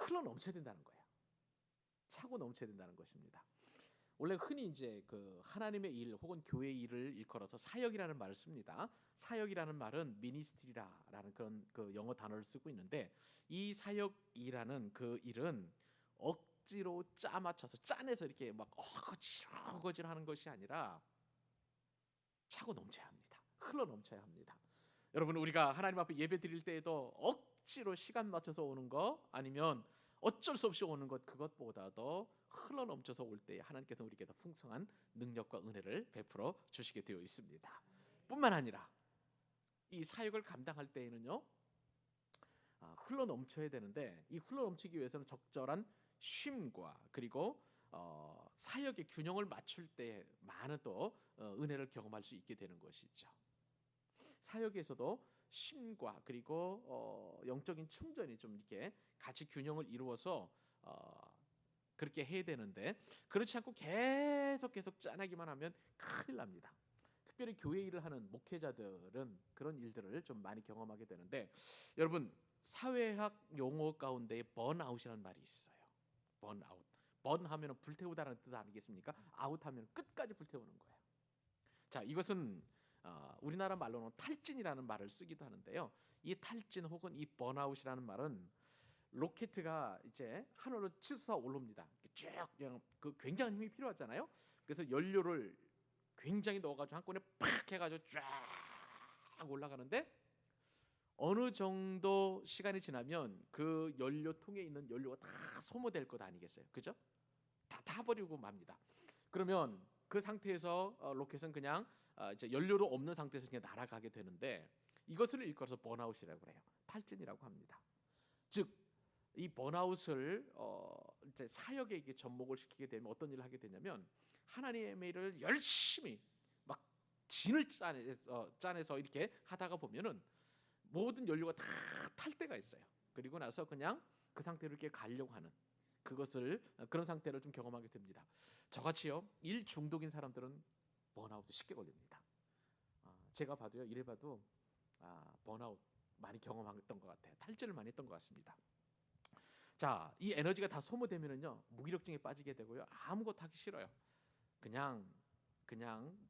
흘러 넘쳐야 된다는 거예요. 차고 넘쳐야 된다는 것입니다. 원래 흔히 이제 그 하나님의 일 혹은 교회의 일을 일컬어서 사역이라는 말을 씁니다. 사역이라는 말은 미니스트리라는 그런 그 영어 단어를 쓰고 있는데, 이 사역이라는 그 일은 억지로 짜맞춰서 짜내서 이렇게 막 어거지로 하는 것이 아니라 차고 넘쳐야 합니다. 흘러 넘쳐야 합니다. 여러분, 우리가 하나님 앞에 예배 드릴 때에도 억지로 시간 맞춰서 오는 거, 아니면 어쩔 수 없이 오는 것, 그것보다도 흘러 넘쳐서 올 때 하나님께서 우리에게 더 풍성한 능력과 은혜를 베풀어 주시게 되어 있습니다. 뿐만 아니라 이 사역을 감당할 때에는요, 흘러 넘쳐야 되는데, 이 흘러 넘치기 위해서는 적절한 쉼과 그리고 사역의 균형을 맞출 때 많은 또 은혜를 경험할 수 있게 되는 것이죠. 사역에서도 쉼과 그리고 영적인 충전이 좀 이렇게 같이 균형을 이루어서 그렇게 해야 되는데, 그렇지 않고 계속 짠하기만 하면 큰일 납니다. 특별히 교회 일을 하는 목회자들은 그런 일들을 좀 많이 경험하게 되는데, 여러분, 사회학 용어 가운데 번아웃이라는 말이 있어요. 번아웃. 번하면 불태우다라는 뜻 아니겠습니까? 아웃하면 끝까지 불태우는 거예요. 자, 이것은 우리나라 말로는 탈진이라는 말을 쓰기도 하는데요. 이 탈진 혹은 이 번아웃이라는 말은 로켓가 이제 하늘로 치솟아 올라옵니다. 쭉 그냥 그 굉장한 힘이 필요하잖아요. 그래서 연료를 굉장히 넣어가지고 한꺼번에 팍 해가지고 쫙 올라가는데, 어느 정도 시간이 지나면 그 연료통에 있는 연료가 다 소모될 것 아니겠어요? 그죠? 다 타버리고 맙니다. 그러면 그 상태에서 로켓은 그냥 이제 연료로 없는 상태에서 그냥 날아가게 되는데, 이것을 일컬어서 번아웃이라고 해요. 탈진이라고 합니다. 즉, 이 번아웃을 이제 사역에 이게 접목을 시키게 되면 어떤 일을 하게 되냐면, 하나님의 일을 열심히 막 진을 짜내서 이렇게 하다가 보면은 모든 연료가 다 탈 때가 있어요. 그리고 나서 그냥 그 상태로 이렇게 가려고 하는, 그것을 그런 상태를 좀 경험하게 됩니다. 저같이요, 일 중독인 사람들은 번아웃에 쉽게 걸립니다. 제가 봐도요, 이래봐도 번아웃 많이 경험했던 것 같아요. 탈진을 많이 했던 것 같습니다. 자, 이 에너지가 다 소모되면은요, 무기력증에 빠지게 되고요, 아무것도 하기 싫어요. 그냥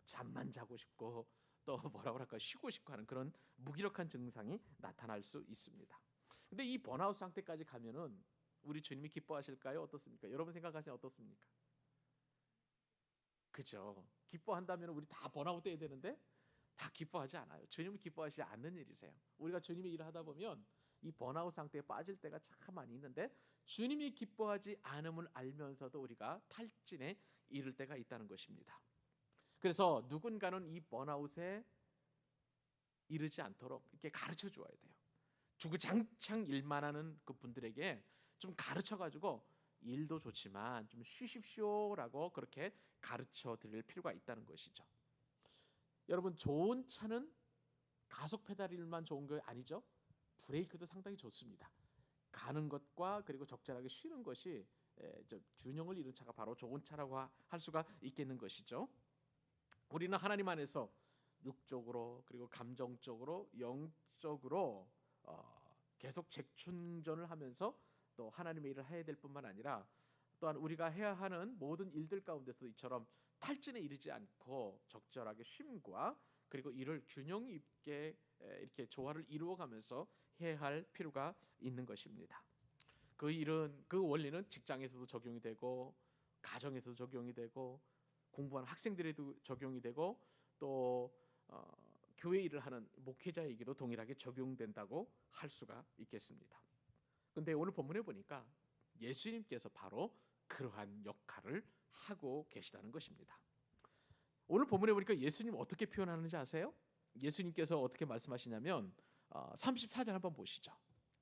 잠만 자고 싶고, 또 뭐라 그럴까, 쉬고 싶고 하는 그런 무기력한 증상이 나타날 수 있습니다. 근데 이 번아웃 상태까지 가면은 우리 주님이 기뻐하실까요? 어떻습니까? 여러분 생각하시면 어떻습니까? 그죠? 기뻐한다면 우리 다 번아웃 돼야 되는데 다 기뻐하지 않아요. 주님은 기뻐하시지 않는 일이세요. 우리가 주님의 일을 하다 보면 이 번아웃 상태에 빠질 때가 참 많이 있는데, 주님이 기뻐하지 않음을 알면서도 우리가 탈진에 이를 때가 있다는 것입니다. 그래서 누군가는 이 번아웃에 이르지 않도록 이렇게 가르쳐 주어야 돼요. 주구장창 일만 하는 그 분들에게 좀 가르쳐 가지고, 일도 좋지만 좀 쉬십시오라고 그렇게 가르쳐 드릴 필요가 있다는 것이죠. 여러분, 좋은 차는 가속 페달일만 좋은 거 아니죠? 브레이크도 상당히 좋습니다. 가는 것과 그리고 적절하게 쉬는 것이 균형을 이룬 차가 바로 좋은 차라고 할 수가 있겠는 것이죠. 우리는 하나님 안에서 육적으로 그리고 감정적으로 영적으로 계속 재충전을 하면서 또 하나님의 일을 해야 될 뿐만 아니라, 또한 우리가 해야 하는 모든 일들 가운데서 이처럼 탈진에 이르지 않고 적절하게 쉼과 그리고 이를 균형 있게 이렇게 조화를 이루어가면서 해야 할 필요가 있는 것입니다. 그 일은, 그 원리는 직장에서도 적용이 되고, 가정에서도 적용이 되고, 공부하는 학생들에도 적용이 되고, 또 교회 일을 하는 목회자에게도 동일하게 적용된다고 할 수가 있겠습니다. 근데 오늘 본문에 보니까 예수님께서 바로 그러한 역할을 하고 계시다는 것입니다. 오늘 본문에 보니까 예수님 어떻게 표현하는지 아세요? 예수님께서 어떻게 말씀하시냐면 34절 한번 보시죠.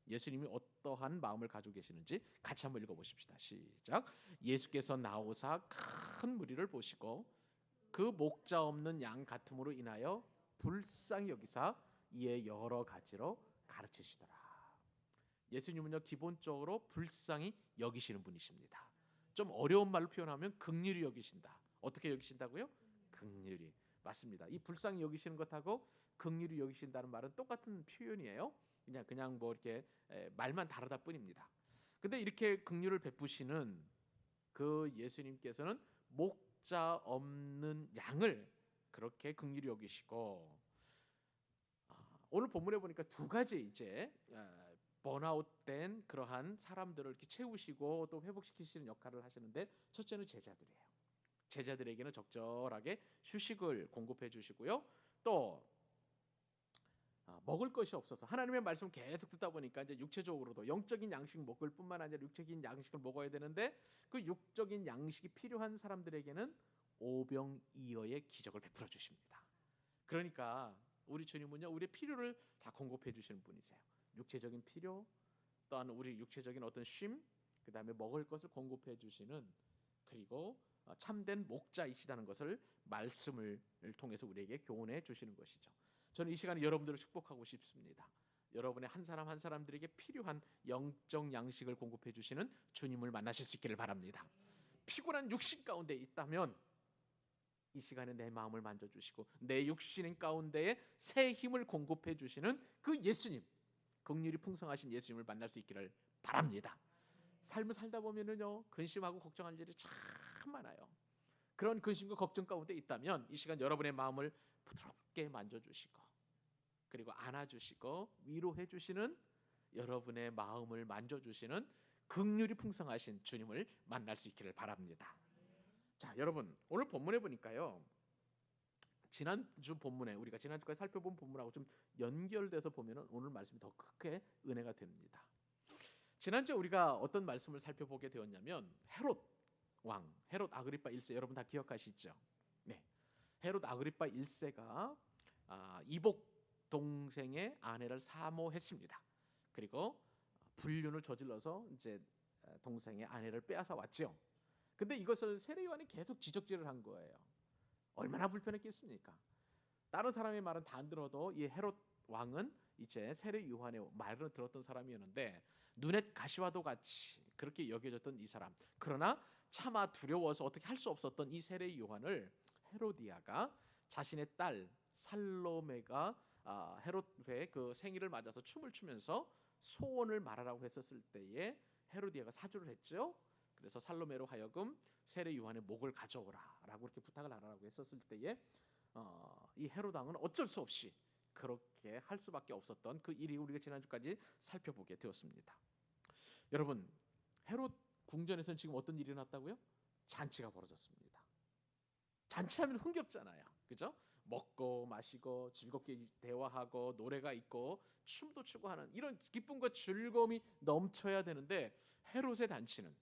예수님이 어떠한 마음을 가지고 계시는지 같이 한번 읽어보십시다. 시작. 예수께서 나오사 큰 무리를 보시고 그 목자 없는 양 같음으로 인하여 불쌍히 여기사 이에 여러 가지로 가르치시더라. 예수님은요, 기본적으로 불쌍히 여기시는 분이십니다. 좀 어려운 말로 표현하면 긍휼히 여기신다. 어떻게 여기신다고요? 긍휼히. 맞습니다. 이 불쌍히 여기시는 것하고 긍휼히 여기신다는 말은 똑같은 표현이에요. 그냥 뭐 이렇게 말만 다르다 뿐입니다. 근데 이렇게 긍휼을 베푸시는 그 예수님께서는 목자 없는 양을 그렇게 긍휼히 여기시고, 오늘 본문에 보니까 두 가지 이제 번아웃된 그러한 사람들을 이렇게 채우시고 또 회복시키시는 역할을 하시는데, 첫째는 제자들이에요. 제자들에게는 적절하게 휴식을 공급해 주시고요. 또 먹을 것이 없어서 하나님의 말씀을 계속 듣다 보니까 이제 육체적으로도 영적인 양식 먹을 뿐만 아니라 육적인 양식을 먹어야 되는데, 그 육적인 양식이 필요한 사람들에게는 오병이어의 기적을 베풀어 주십니다. 그러니까 우리 주님은요, 우리의 필요를 다 공급해 주시는 분이세요. 육체적인 필요, 또한 우리 육체적인 어떤 쉼, 그 다음에 먹을 것을 공급해 주시는, 그리고 참된 목자이시다는 것을 말씀을 통해서 우리에게 교훈해 주시는 것이죠. 저는 이 시간에 여러분들을 축복하고 싶습니다. 여러분의 한 사람 한 사람들에게 필요한 영적 양식을 공급해 주시는 주님을 만나실 수 있기를 바랍니다. 피곤한 육신 가운데 있다면 이 시간에 내 마음을 만져주시고 내 육신 가운데에 새 힘을 공급해 주시는 그 예수님, 긍휼이 풍성하신 예수님을 만날 수 있기를 바랍니다. 삶을 살다 보면은요, 근심하고 걱정할 일이 참 많아요. 그런 근심과 걱정 가운데 있다면 이 시간 여러분의 마음을 부드럽게 만져주시고, 그리고 안아주시고 위로해 주시는, 여러분의 마음을 만져주시는 긍휼이 풍성하신 주님을 만날 수 있기를 바랍니다. 자, 여러분, 오늘 본문에 보니까요, 지난주 본문에 우리가 지난주까지 살펴본 본문하고 좀 연결돼서 보면은 오늘 말씀이 더 크게 은혜가 됩니다. 지난주에 우리가 어떤 말씀을 살펴보게 되었냐면, 헤롯 왕, 헤롯 아그리파 1세, 여러분 다 기억하시죠? 네, 헤롯 아그리파 1세가 이복 동생의 아내를 사모했습니다. 그리고 불륜을 저질러서 이제 동생의 아내를 빼앗아 왔죠. 근데 이것을 세례 요한이 계속 지적질을 한 거예요. 얼마나 불편했겠습니까? 다른 사람의 말은 다 안 들어도 이 헤롯 왕은 이제 세례 요한의 말을 들었던 사람이었는데, 눈에 가시와도 같이 그렇게 여겨졌던 이 사람, 그러나 차마 두려워서 어떻게 할 수 없었던 이 세례 요한을 헤로디아가 자신의 딸 살로메가 헤롯의 그 생일을 맞아서 춤을 추면서 소원을 말하라고 했었을 때에 헤로디아가 사주를 했죠. 그래서 살로메로 하여금 세례 요한의 목을 가져오라라고 이렇게 부탁을 하라고 했었을 때에 이 헤롯 왕은 어쩔 수 없이 그렇게 할 수밖에 없었던 그 일이 우리가 지난주까지 살펴보게 되었습니다. 여러분, 헤롯 궁전에서는 지금 어떤 일이 일어났다고요? 잔치가 벌어졌습니다. 잔치하면 흥겹잖아요, 그죠? 먹고 마시고 즐겁게 대화하고 노래가 있고 춤도 추고 하는 이런 기쁨과 즐거움이 넘쳐야 되는데, 헤롯의 잔치는,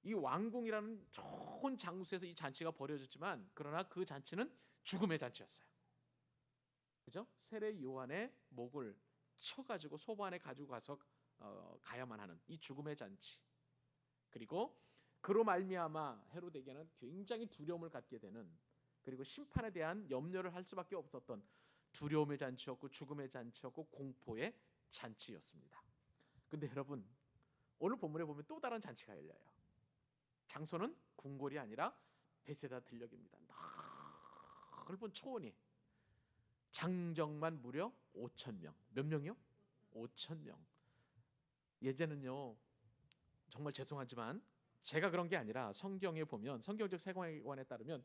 이 왕궁이라는 좋은 장소에서 이 잔치가 벌어졌지만, 그러나 그 잔치는 죽음의 잔치였어요. 그죠? 세례 요한의 목을 쳐가지고 소반에 가지고 가서 가야만 하는 이 죽음의 잔치, 그리고 그로 말미암아 헤롯에게는 굉장히 두려움을 갖게 되는, 그리고 심판에 대한 염려를 할 수밖에 없었던 두려움의 잔치였고 죽음의 잔치였고 공포의 잔치였습니다. 근데 여러분, 오늘 본문에 보면 또 다른 잔치가 열려요. 장소는 궁궐이 아니라 베세다 들녘입니다. 넓은 초원이, 장정만 무려 5,000명. 몇 명이요? 5,000명. 예전은요, 정말 죄송하지만 제가 그런 게 아니라 성경에 보면, 성경적 세계관에 따르면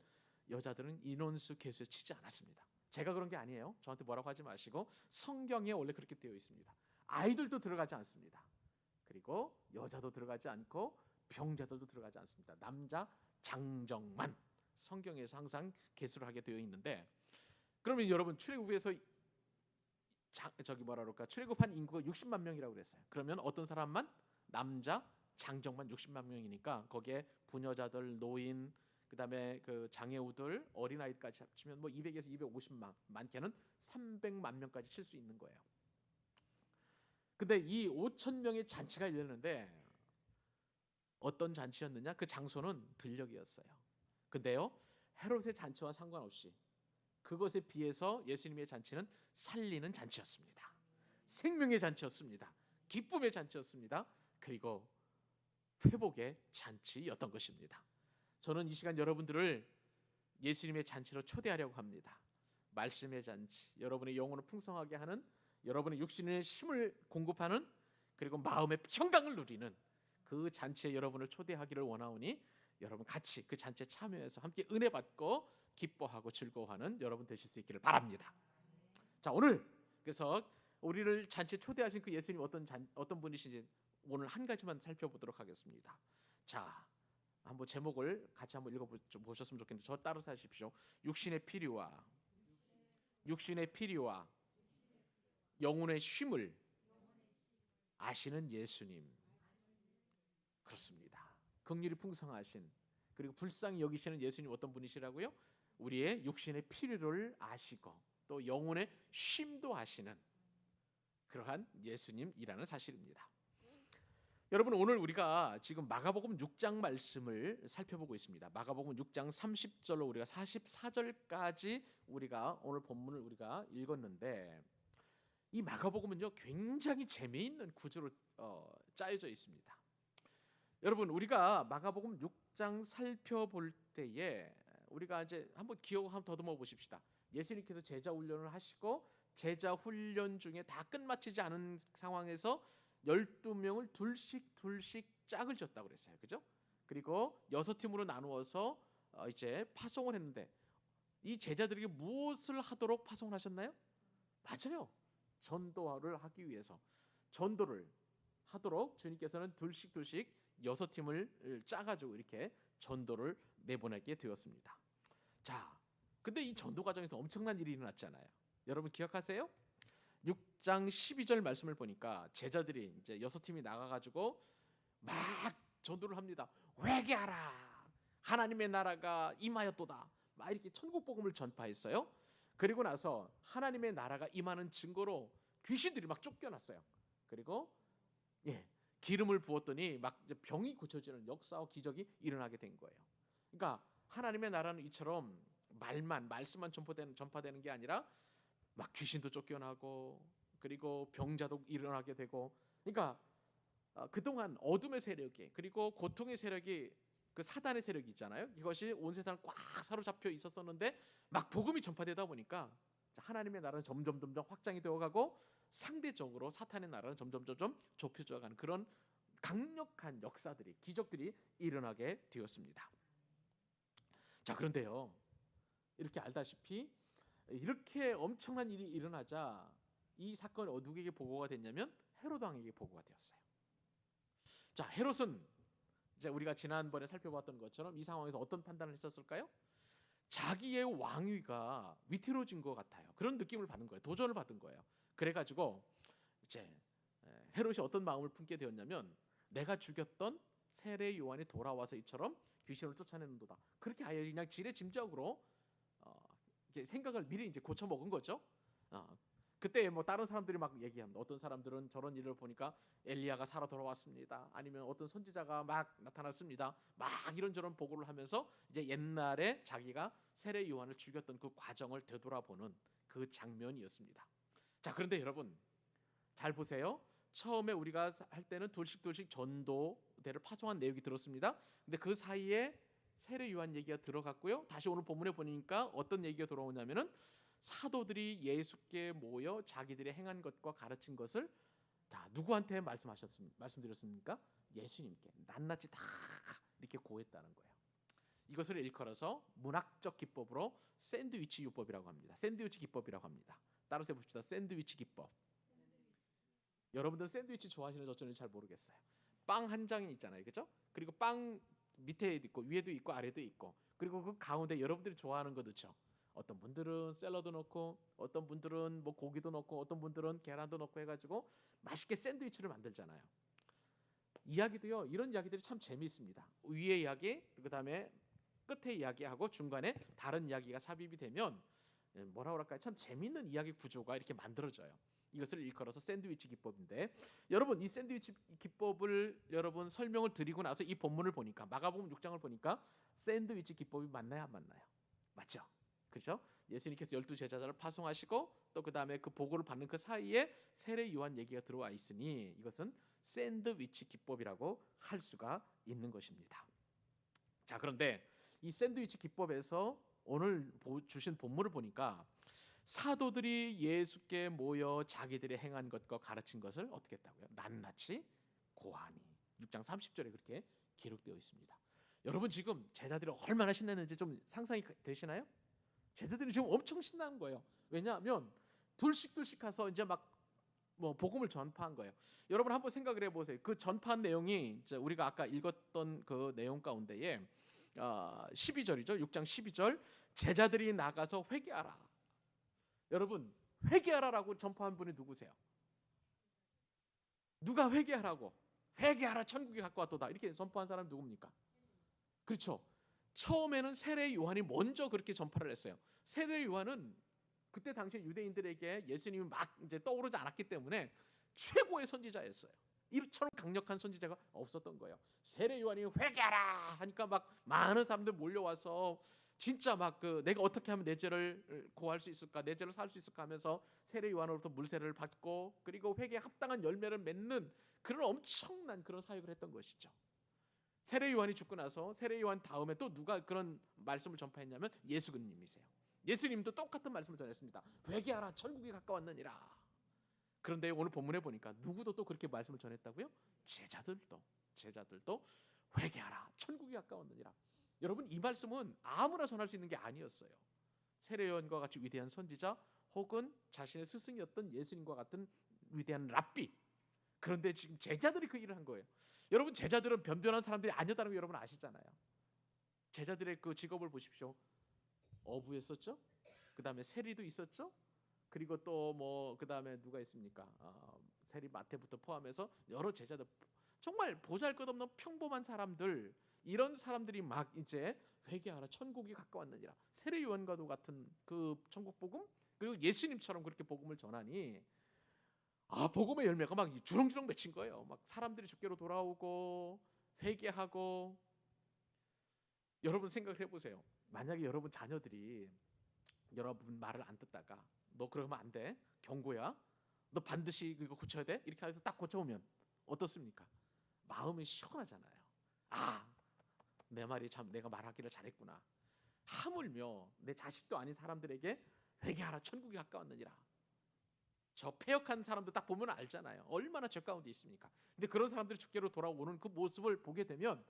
여자들은 인원수 계수에 치지 않았습니다. 제가 그런 게 아니에요. 저한테 뭐라고 하지 마시고, 성경에 원래 그렇게 되어 있습니다. 아이들도 들어가지 않습니다. 그리고 여자도 들어가지 않고 병자들도 들어가지 않습니다. 남자 장정만 성경에서 항상 계수를 하게 되어 있는데, 그러면 여러분, 출애굽에서 출애굽한 인구가 60만 명이라고 그랬어요. 그러면 어떤 사람만? 남자 장정만 60만 명이니까 거기에 부녀자들, 노인, 그다음에 그 장애우들, 어린아이까지 합치면 뭐 200에서 250만, 많게는 300만 명까지 칠 수 있는 거예요. 근데 이 5천 명의 잔치가 열렸는데 어떤 잔치였느냐? 그 장소는 들녘이었어요. 근데요, 헤롯의 잔치와 상관없이 그것에 비해서 예수님의 잔치는 살리는 잔치였습니다. 생명의 잔치였습니다. 기쁨의 잔치였습니다. 그리고 회복의 잔치였던 것입니다. 저는 이 시간 여러분들을 예수님의 잔치로 초대하려고 합니다. 말씀의 잔치, 여러분의 영혼을 풍성하게 하는, 여러분의 육신의 힘을 공급하는, 그리고 마음의 평강을 누리는 그 잔치에 여러분을 초대하기를 원하오니 여러분 같이 그 잔치에 참여해서 함께 은혜 받고 기뻐하고 즐거워하는 여러분 되실 수 있기를 바랍니다. 자, 오늘 그래서 우리를 잔치에 초대하신 그 예수님 어떤 분이신지 오늘 한 가지만 살펴보도록 하겠습니다. 자, 한번 제목을 같이 한번 읽어보셨으면 좋겠는데 저 따라서 하십시오. 육신의 필요와 영혼의 쉼을 아시는 예수님. 그렇습니다. 긍휼이 풍성하신 그리고 불쌍히 여기시는 예수님 어떤 분이시라고요? 우리의 육신의 필요를 아시고 또 영혼의 쉼도 아시는 그러한 예수님이라는 사실입니다. 여러분, 오늘 우리가 지금 마가복음 6장 말씀을 살펴보고 있습니다. 마가복음 6장 30절로 우리가 44절까지 우리가 오늘 본문을 우리가 읽었는데 이 마가복음은요 굉장히 재미있는 구조로 짜여져 있습니다. 여러분, 우리가 마가복음 6장 살펴볼 때에 우리가 이제 한번 기억을 한번 더듬어 보십시다. 예수님께서 제자 훈련을 하시고 제자 훈련 중에 다 끝마치지 않은 상황에서 12명을 둘씩 짝을 졌다고 그랬어요. 그죠? 그리고 6팀으로 나누어서 이제 파송을 했는데 이 제자들에게 무엇을 하도록 파송을 하셨나요? 맞아요. 전도를 하기 위해서 전도를 하도록 주님께서는 둘씩 6팀을 짜가지고 이렇게 전도를 내보내게 되었습니다. 자, 근데 이 전도 과정에서 엄청난 일이 일어났잖아요. 여러분 기억하세요? 6장 12절 말씀을 보니까 제자들이 이제 6팀이 나가가지고 막 전도를 합니다. 회개하라, 하나님의 나라가 임하였도다, 막 이렇게 천국 복음을 전파했어요. 그리고 나서 하나님의 나라가 임하는 증거로 귀신들이 막 쫓겨났어요. 그리고 기름을 부었더니 막 병이 고쳐지는 역사와 기적이 일어나게 된 거예요. 그러니까 하나님의 나라는 이처럼 말씀만 전파되는 게 아니라 막 귀신도 쫓겨나고 그리고 병자도 일어나게 되고, 그러니까 그동안 어둠의 세력이 그리고 고통의 세력이 그 사단의 세력이 있잖아요. 이것이 온 세상을 꽉 사로잡혀 있었었는데 막 복음이 전파되다 보니까 하나님의 나라는 점점 확장이 되어가고 상대적으로 사탄의 나라는 점점 좁혀져가는 그런 강력한 역사들이 기적들이 일어나게 되었습니다. 자, 그런데요, 이렇게 알다시피 이렇게 엄청난 일이 일어나자 이 사건이 누구에게 보고가 됐냐면 헤롯 왕에게 보고가 되었어요. 자, 헤롯은 이제 우리가 지난번에 살펴봤던 것처럼 이 상황에서 어떤 판단을 했었을까요? 자기의 왕위가 위태로워진 것 같아요. 그런 느낌을 받은 거예요. 도전을 받은 거예요. 그래가지고 이제 헤롯이 어떤 마음을 품게 되었냐면 내가 죽였던 세례 요한이 돌아와서 이처럼 귀신을 쫓아내는도다. 그렇게 아예 그냥 지레짐작으로 생각을 미리 이제 고쳐 먹은 거죠. 그때 뭐 다른 사람들이 막 얘기합니다. 어떤 사람들은 저런 일을 보니까 엘리야가 살아 돌아왔습니다. 아니면 어떤 선지자가 막 나타났습니다. 막 이런저런 보고를 하면서 이제 옛날에 자기가 세례 요한을 죽였던 그 과정을 되돌아보는 그 장면이었습니다. 자, 그런데 여러분 잘 보세요. 처음에 우리가 할 때는 둘씩 전도대를 파송한 내용이 들었습니다. 근데 그 사이에 세례 요한 얘기가 들어갔고요. 다시 오늘 본문에 보니까 어떤 얘기가 들어오냐면은 사도들이 예수께 모여 자기들이 행한 것과 가르친 것을 다 누구한테 말씀드렸습니까? 예수님께 낱낱이 다 이렇게 고했다는 거예요. 이것을 일컬어서 문학적 기법으로 샌드위치 요법이라고 합니다. 샌드위치 기법이라고 합니다. 따라서 해봅시다. 샌드위치 기법. 여러분들 샌드위치 좋아하시는지 어쩌는지 잘 모르겠어요. 빵 한 장이 있잖아요, 그렇죠? 그리고 빵 밑에 있고 위에도 있고 아래도 있고, 그리고 그 가운데 여러분들이 좋아하는 거 넣죠. 어떤 분들은 샐러드 넣고, 어떤 분들은 뭐 고기도 넣고, 어떤 분들은 계란도 넣고 해가지고 맛있게 샌드위치를 만들잖아요. 이야기도요, 이런 이야기들이 참 재미있습니다. 위에 이야기, 그 다음에 끝에 이야기하고 중간에 다른 이야기가 삽입이 되면 뭐라 그럴까요? 참 재미있는 이야기 구조가 이렇게 만들어져요. 이것을 일컬어서 샌드위치 기법인데, 여러분 이 샌드위치 기법을 여러분 설명을 드리고 나서 이 본문을 보니까 마가복음 6장을 보니까 샌드위치 기법이 맞나요, 안 맞나요? 맞죠? 그렇죠? 예수님께서 12 제자들을 파송하시고 또 그 다음에 그 보고를 받는 그 사이에 세례 요한 얘기가 들어와 있으니 이것은 샌드위치 기법이라고 할 수가 있는 것입니다. 자, 그런데 이 샌드위치 기법에서 오늘 주신 본문을 보니까 사도들이 예수께 모여 자기들이 행한 것과 가르친 것을 어떻게 했다고요? 낱낱이 고하니. 6장 30절에 그렇게 기록되어 있습니다. 여러분 지금 제자들이 얼마나 신났는지 좀 상상이 되시나요? 제자들이 지금 엄청 신나는 거예요. 왜냐하면 둘씩 가서 이제 막 뭐 복음을 전파한 거예요. 여러분 한번 생각을 해보세요. 그 전파한 내용이 우리가 아까 읽었던 그 내용 가운데에 12절이죠. 6장 12절 제자들이 나가서 회개하라. 여러분 회개하라라고 전파한 분이 누구세요? 누가 회개하라고? 회개하라 천국이 가까웠도다 이렇게 전파한 사람이 누굽니까? 그렇죠. 처음에는 세례 요한이 먼저 그렇게 전파를 했어요. 세례 요한은 그때 당시 유대인들에게 예수님이 막 이제 떠오르지 않았기 때문에 최고의 선지자였어요. 이처럼 강력한 선지자가 없었던 거예요. 세례 요한이 회개하라 하니까 막 많은 사람들 몰려와서 진짜 막 내가 어떻게 하면 내 죄를 고할 수 있을까, 내 죄를 살 수 있을까 하면서 세례 요한으로부터 물세례를 받고 그리고 회개에 합당한 열매를 맺는 그런 엄청난 그런 사역을 했던 것이죠. 세례 요한이 죽고 나서 세례 요한 다음에 또 누가 그런 말씀을 전파했냐면 예수님이세요. 예수님도 똑같은 말씀을 전했습니다. 회개하라 천국이 가까웠느니라. 그런데 오늘 본문에 보니까 누구도 또 그렇게 말씀을 전했다고요? 제자들도 회개하라 천국이 가까웠느니라. 여러분 이 말씀은 아무나 전할 수 있는 게 아니었어요. 세례 요한과 같이 위대한 선지자 혹은 자신의 스승이었던 예수님과 같은 위대한 랍비. 그런데 지금 제자들이 그 일을 한 거예요. 여러분 제자들은 변변한 사람들이 아니었다는 거 여러분 아시잖아요. 제자들의 그 직업을 보십시오. 어부였었죠. 그 다음에 세리도 있었죠. 그리고 또 뭐 그 다음에 누가 있습니까? 세리 마태부터 포함해서 여러 제자들 정말 보잘것없는 평범한 사람들 이런 사람들이 막 이제 회개하라 천국이 가까웠느니라 세례 요한과도 같은 그 천국 복음 그리고 예수님처럼 그렇게 복음을 전하니 복음의 열매가 막 주렁주렁 맺힌 거예요. 막 사람들이 주께로 돌아오고 회개하고. 여러분 생각을 해보세요. 만약에 여러분 자녀들이 여러분 말을 안 듣다가 너 그러면 안 돼. 경고야. 너 반드시 이거 고쳐야 돼. 이렇게 해서 딱 고쳐오면 어떻습니까? 마음이 시원하잖아요. 내 말이 참 내가 말하기를 잘했구나. 하물며 내 자식도 아닌 사람들에게 회개하라 천국이 가까웠느니라. 저 패역한 사람도 딱 보면 알잖아요. 얼마나 죄 가운데 있습니까? 근데 그런 사람들이 주께로 돌아오는 그 모습을 보게 되면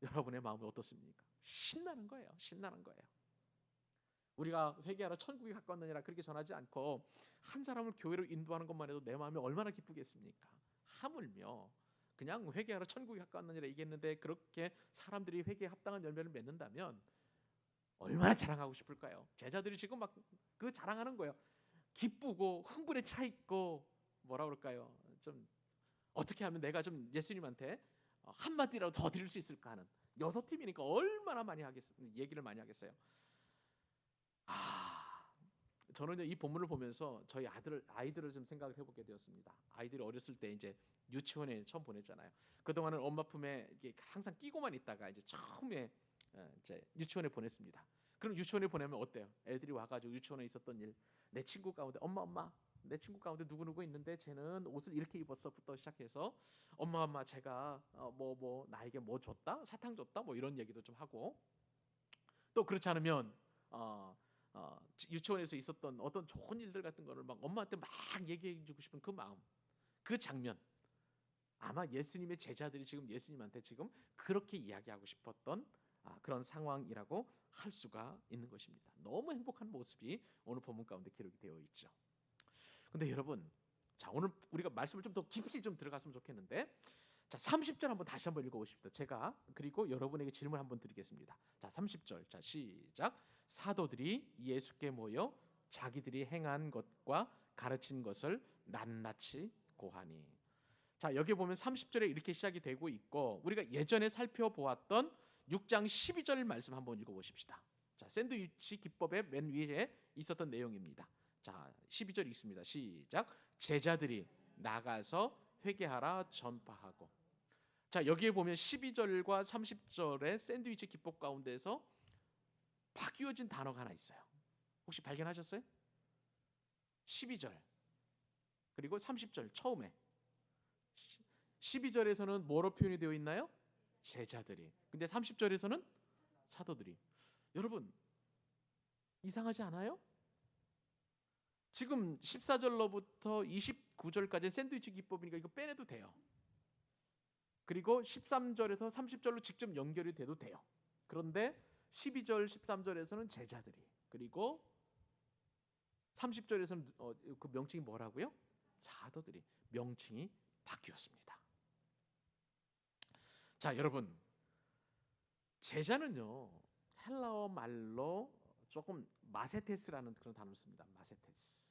여러분의 마음이 어떻습니까? 신나는 거예요. 신나는 거예요. 우리가 회개하라 천국이 가까웠느니라 그렇게 전하지 않고 한 사람을 교회로 인도하는 것만 해도 내 마음이 얼마나 기쁘겠습니까? 하물며 그냥 회개하라 천국이 가까웠느니라 얘기했는데 그렇게 사람들이 회개에 합당한 열매를 맺는다면 얼마나 자랑하고 싶을까요? 제자들이 지금 막 그 자랑하는 거예요. 기쁘고 흥분에 차 있고 뭐라 그럴까요? 좀 어떻게 하면 내가 좀 예수님한테 한마디라도 더 드릴 수 있을까 하는 6팀이니까 얼마나 많이 얘기를 많이 하겠어요. 저는 이 본문을 보면서 저희 아이들을 좀 생각을 해보게 되었습니다. 아이들이 어렸을 때 이제 유치원에 처음 보냈잖아요. 그동안은 엄마 품에 이게 항상 끼고만 있다가 이제 처음에 이제 유치원에 보냈습니다. 그럼 유치원에 보내면 어때요? 애들이 와가지고 유치원에 있었던 일, 내 친구 가운데 엄마 내 친구 가운데 누구 있는데 쟤는 옷을 이렇게 입었어부터 시작해서 엄마 제가 뭐 나에게 뭐 줬다 사탕 줬다 뭐 이런 얘기도 좀 하고 또 그렇지 않으면 유치원에서 있었던 어떤 좋은 일들 같은 거를 막 엄마한테 막 얘기해주고 싶은 그 마음, 그 장면 아마 예수님의 제자들이 지금 예수님한테 지금 그렇게 이야기하고 싶었던 그런 상황이라고 할 수가 있는 것입니다. 너무 행복한 모습이 오늘 본문 가운데 기록이 되어 있죠. 근데 여러분, 자 오늘 우리가 말씀을 좀 더 깊이 좀 들어갔으면 좋겠는데, 자 30절 한번 다시 한번 읽어보십시오. 제가 그리고 여러분에게 질문 한번 드리겠습니다. 자 30절, 자 시작. 사도들이 예수께 모여 자기들이 행한 것과 가르친 것을 낱낱이 고하니. 자 여기 보면 30절에 이렇게 시작이 되고 있고 우리가 예전에 살펴보았던 6장 12절 말씀 한번 읽어보십시다. 자 샌드위치 기법의 맨 위에 있었던 내용입니다. 자 12절 읽습니다. 시작. 제자들이 나가서 회개하라 전파하고. 자 여기에 보면 12절과 30절의 샌드위치 기법 가운데서 바뀌어진 단어가 하나 있어요. 혹시 발견하셨어요? 12절 그리고 30절 처음에 12절에서는 뭐로 표현이 되어 있나요? 제자들이. 근데 30절에서는 사도들이. 여러분 이상하지 않아요? 지금 14절로부터 29절까지 샌드위치 기법이니까 이거 빼내도 돼요. 그리고 13절에서 30절로 직접 연결이 돼도 돼요. 그런데 12절, 13절에서는 제자들이, 그리고 30절에서는 그 명칭이 뭐라고요? 사도들이. 명칭이 바뀌었습니다. 자, 여러분, 제자는요 헬라어 말로 조금 마세테스라는 그런 단어를 씁니다. 마세테스.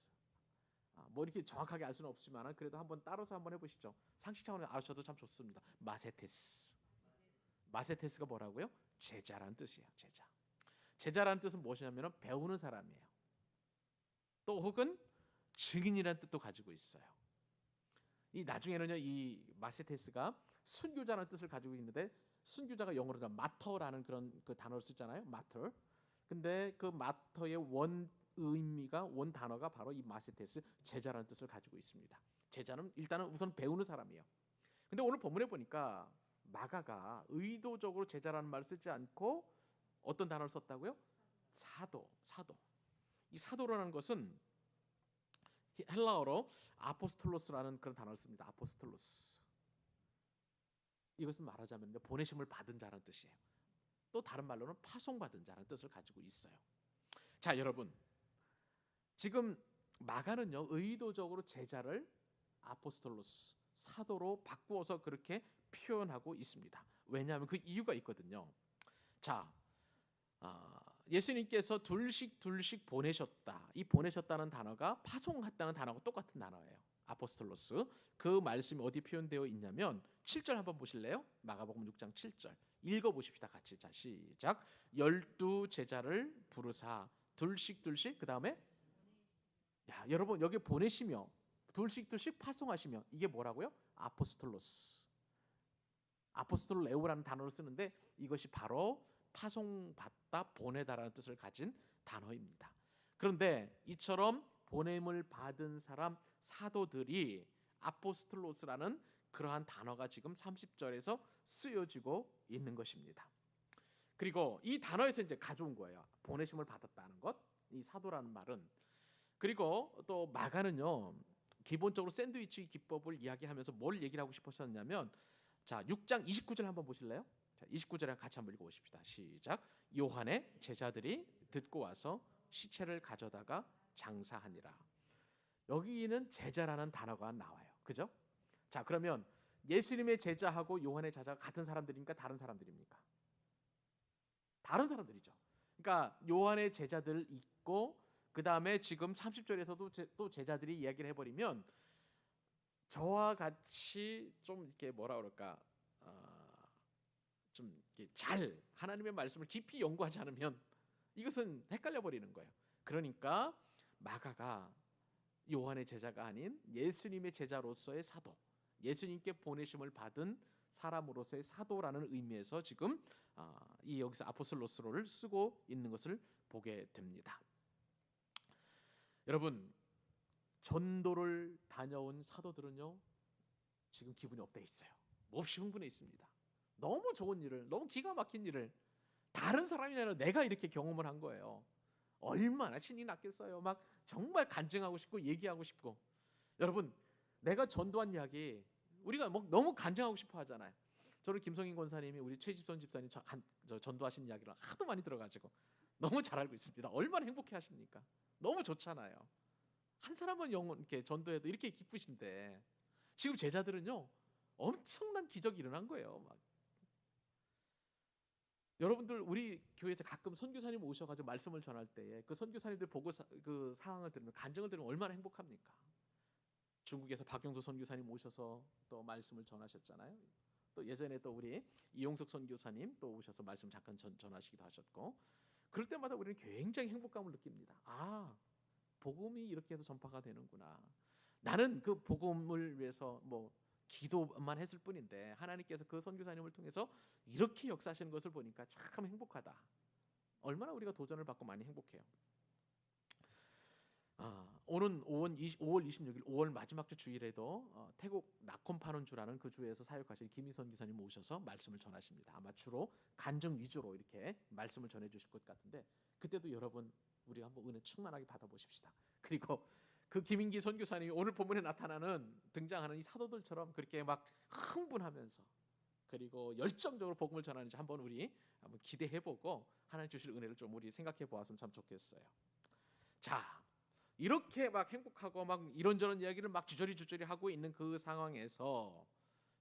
뭐 이렇게 정확하게 알 수는 없지만 그래도 한번 따라서 한번 해보시죠. 상식 차원에서 아셔도 참 좋습니다. 마세테스. 마세테스가 뭐라고요? 제자라는 뜻이에요. 제자. 제자라는 뜻은 무엇이냐면 배우는 사람이에요. 또 혹은 증인이라는 뜻도 가지고 있어요. 이 나중에는요 이 마세테스가 순교자라는 뜻을 가지고 있는데, 순교자가 영어로 마터라는 그런 그 단어를 쓰잖아요. 마터. 근데 그 마터의 원 의미가, 원 단어가 바로 이 마세테스, 제자라는 뜻을 가지고 있습니다. 제자는 일단은 우선 배우는 사람이에요. 근데 오늘 본문에 보니까 마가가 의도적으로 제자라는 말을 쓰지 않고 어떤 단어를 썼다고요? 사도. 이 사도라는 것은 헬라어로 아포스톨로스라는 그런 단어를 씁니다. 아포스톨로스. 이것은 말하자면 보내심을 받은 자라는 뜻이에요. 또 다른 말로는 파송받은 자라는 뜻을 가지고 있어요. 자, 여러분, 지금 마가는요 의도적으로 제자를 아포스톨로스, 사도로 바꾸어서 그렇게 표현하고 있습니다. 왜냐하면 그 이유가 있거든요. 자, 예수님께서 둘씩 보내셨다. 이 보내셨다는 단어가 파송했다는 단어하고 똑같은 단어예요. 아포스톨로스. 그 말씀이 어디 표현되어 있냐면 7절 한번 보실래요? 마가복음 6장 7절 읽어보십시다. 같이. 자, 시작. 12 제자를 부르사 둘씩 그 다음에, 야, 여러분 여기 보내시며 둘씩 파송하시며, 이게 뭐라고요? 아포스톨로스. 아포스톨레오라는 단어를 쓰는데 이것이 바로 파송받다, 보내다라는 뜻을 가진 단어입니다. 그런데 이처럼 보냄을 받은 사람, 사도들이 아포스톨로스라는 그러한 단어가 지금 30절에서 쓰여지고 있는 것입니다. 그리고 이 단어에서 이제 가져온 거예요. 보내심을 받았다는 것, 이 사도라는 말은. 그리고 또 마가는요 기본적으로 샌드위치 기법을 이야기하면서 뭘 얘기를 하고 싶으셨냐면, 자, 6장 29절 한번 보실래요? 자, 29절에 같이 한번 읽어보십시다. 시작. 요한의 제자들이 듣고 와서 시체를 가져다가 장사하니라. 여기는 제자라는 단어가 나와요. 그죠? 자, 그러면 예수님의 제자하고 요한의 제자가 같은 사람들입니까? 다른 사람들입니까? 다른 사람들이죠. 그러니까 요한의 제자들 있고, 그 다음에 지금 30절에서도 또 제자들이 이야기를 해버리면, 저와 같이 좀 이렇게 뭐라 그럴까, 좀 이렇게 잘 하나님의 말씀을 깊이 연구하지 않으면 이것은 헷갈려 버리는 거예요. 그러니까 마가가 요한의 제자가 아닌 예수님의 제자로서의 사도, 예수님께 보내심을 받은 사람으로서의 사도라는 의미에서 지금 이 여기서 아포슬로스를 쓰고 있는 것을 보게 됩니다. 여러분, 전도를 다녀온 사도들은요 지금 기분이 업돼 있어요. 몹시 흥분해 있습니다. 너무 좋은 일을, 너무 기가 막힌 일을 다른 사람이 아니라 내가 이렇게 경험을 한 거예요. 얼마나 신이 났겠어요. 막 정말 간증하고 싶고 얘기하고 싶고. 여러분, 내가 전도한 이야기 우리가 뭐 너무 간증하고 싶어 하잖아요. 저는 김성인 권사님이 우리 최집선 집사님 전도하신 이야기를 하도 많이 들어가지고 너무 잘 알고 있습니다. 얼마나 행복해 하십니까? 너무 좋잖아요. 한 사람은 영혼 이렇게 전도해도 이렇게 기쁘신데, 지금 제자들은요 엄청난 기적이 일어난 거예요. 막. 여러분들 우리 교회에서 가끔 선교사님 오셔가지고 말씀을 전할 때에 그 선교사님들 보고 그 상황을 들으면, 간증을 들으면 얼마나 행복합니까? 중국에서 박영수 선교사님 오셔서 또 말씀을 전하셨잖아요. 또 예전에 또 우리 이용석 선교사님 또 오셔서 말씀 잠깐 전하시기도 하셨고, 그럴 때마다 우리는 굉장히 행복감을 느낍니다. 아, 복음이 이렇게 해서 전파가 되는구나. 나는 그 복음을 위해서 뭐 기도만 했을 뿐인데 하나님께서 그 선교사님을 통해서 이렇게 역사하시는 것을 보니까 참 행복하다. 얼마나 우리가 도전을 받고 많이 행복해요. 오는 5월 26일 5월 마지막 주 주일에도 태국 나콘파논주라는 그 주에서 사역하신 김희선 기사님 오셔서 말씀을 전하십니다. 아마 주로 간증 위주로 이렇게 말씀을 전해 주실 것 같은데, 그때도 여러분 우리가 한번 은혜 충만하게 받아보십시다. 그리고 그 김인기 선교사님이 오늘 본문에 나타나는 등장하는 이 사도들처럼 그렇게 막 흥분하면서 그리고 열정적으로 복음을 전하는지 한번 우리 한번 기대해보고 하나님 주실 은혜를 좀 우리 생각해 보았으면 참 좋겠어요. 자, 이렇게 막 행복하고 막 이런저런 이야기를 막 주저리 하고 있는 그 상황에서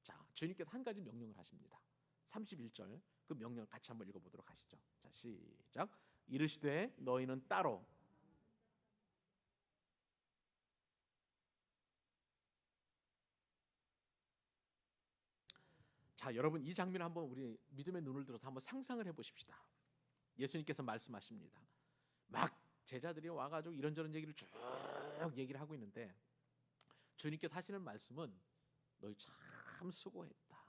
자, 주님께서 한 가지 명령을 하십니다. 31절 그 명령을 같이 한번 읽어보도록 하시죠. 자, 시작. 이르시되 너희는 따로. 자, 여러분 이 장면 한번 우리 믿음의 눈을 들어서 한번 상상을 해보십시다. 예수님께서 말씀하십니다. 막 제자들이 와가지고 이런저런 얘기를 쭉 얘기를 하고 있는데 주님께서 하시는 말씀은 너희 참 수고했다,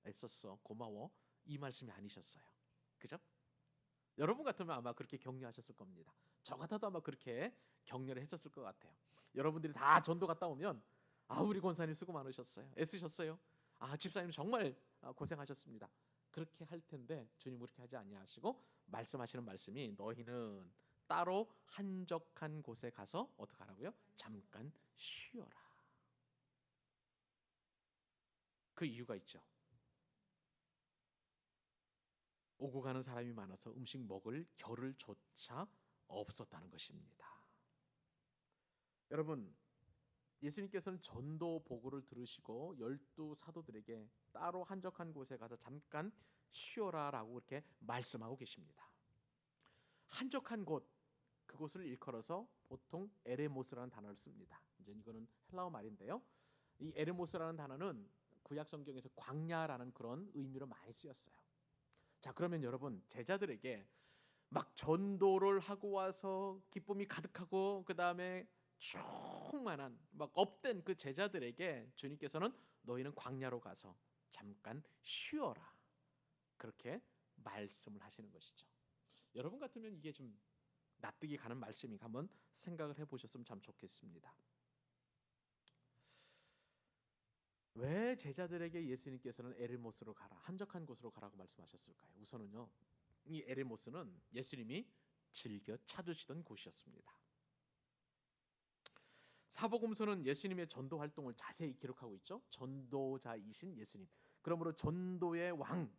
애썼어, 고마워, 이 말씀이 아니셨어요. 그죠? 여러분 같으면 아마 그렇게 격려하셨을 겁니다. 저 같아도 아마 그렇게 격려를 했었을 것 같아요. 여러분들이 다 전도 갔다 오면 아, 우리 권사님 수고 많으셨어요, 애쓰셨어요, 아, 집사님 정말 고생하셨습니다, 그렇게 할 텐데 주님 그렇게 하지 아니하시고 말씀하시는 말씀이 너희는 따로 한적한 곳에 가서 어떻게 하라고요? 잠깐 쉬어라. 그 이유가 있죠. 오고 가는 사람이 많아서 음식 먹을 겨를조차 없었다는 것입니다. 여러분, 예수님께서는 전도 보고를 들으시고 12 사도들에게 따로 한적한 곳에 가서 잠깐 쉬어라라고 이렇게 말씀하고 계십니다. 한적한 곳, 그곳을 일컬어서 보통 에레모스라는 단어를 씁니다. 이제 이거는 헬라어 말인데요. 이 에레모스라는 단어는 구약 성경에서 광야라는 그런 의미로 많이 쓰였어요. 자, 그러면 여러분, 제자들에게 막 전도를 하고 와서 기쁨이 가득하고 그 다음에 충만한 막 업된 그 제자들에게 주님께서는 너희는 광야로 가서 잠깐 쉬어라, 그렇게 말씀을 하시는 것이죠. 여러분 같으면 이게 좀 납득이 가는 말씀인가 한번 생각을 해보셨으면 참 좋겠습니다. 왜 제자들에게 예수님께서는 에르모스로 가라, 한적한 곳으로 가라고 말씀하셨을까요? 우선은요, 이 에르모스는 예수님이 즐겨 찾으시던 곳이었습니다. 사복음서는 예수님의 전도 활동을 자세히 기록하고 있죠. 전도자이신 예수님. 그러므로 전도의 왕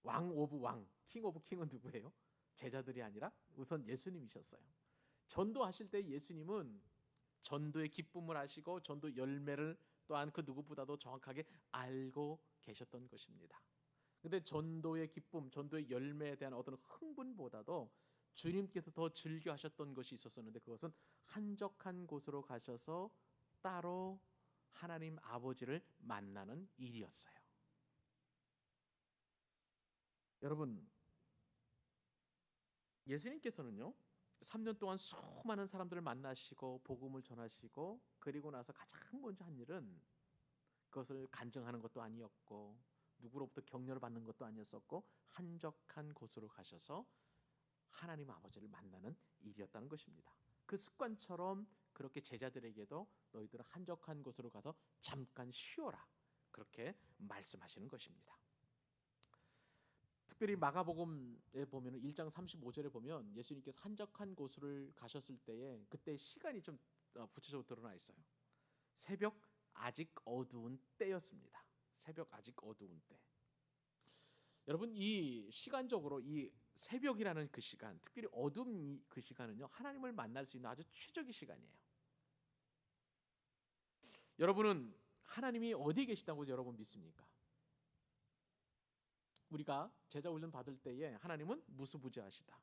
오브 왕, 킹 오브 킹은 누구예요? 제자들이 아니라 우선 예수님이셨어요. 전도하실 때 예수님은 전도의 기쁨을 아시고 전도 열매를 또한 그 누구보다도 정확하게 알고 계셨던 것입니다. 근데 전도의 기쁨, 전도의 열매에 대한 어떤 흥분보다도 주님께서 더 즐겨 하셨던 것이 있었었는데 그것은 한적한 곳으로 가셔서 따로 하나님 아버지를 만나는 일이었어요. 여러분, 예수님께서는요 3년 동안 수많은 사람들을 만나시고 복음을 전하시고 그리고 나서 가장 먼저 한 일은 그것을 간증하는 것도 아니었고 누구로부터 격려를 받는 것도 아니었었고 한적한 곳으로 가셔서 하나님 아버지를 만나는 일이었다는 것입니다. 그 습관처럼 그렇게 제자들에게도 너희들은 한적한 곳으로 가서 잠깐 쉬어라, 그렇게 말씀하시는 것입니다. 특별히 마가복음에 보면 1장 35절에 보면 예수님께서 한적한 곳을 가셨을 때에 그때 시간이 좀 구체적으로 드러나 있어요. 새벽 아직 어두운 때였습니다. 새벽 아직 어두운 때. 여러분, 이 시간적으로 이 새벽이라는 그 시간, 특별히 어둠 그 시간은요 하나님을 만날 수 있는 아주 최적의 시간이에요. 여러분은 하나님이 어디에 계시다고 여러분 믿습니까? 우리가 제자 훈련 받을 때에 하나님은 무수부지하시다,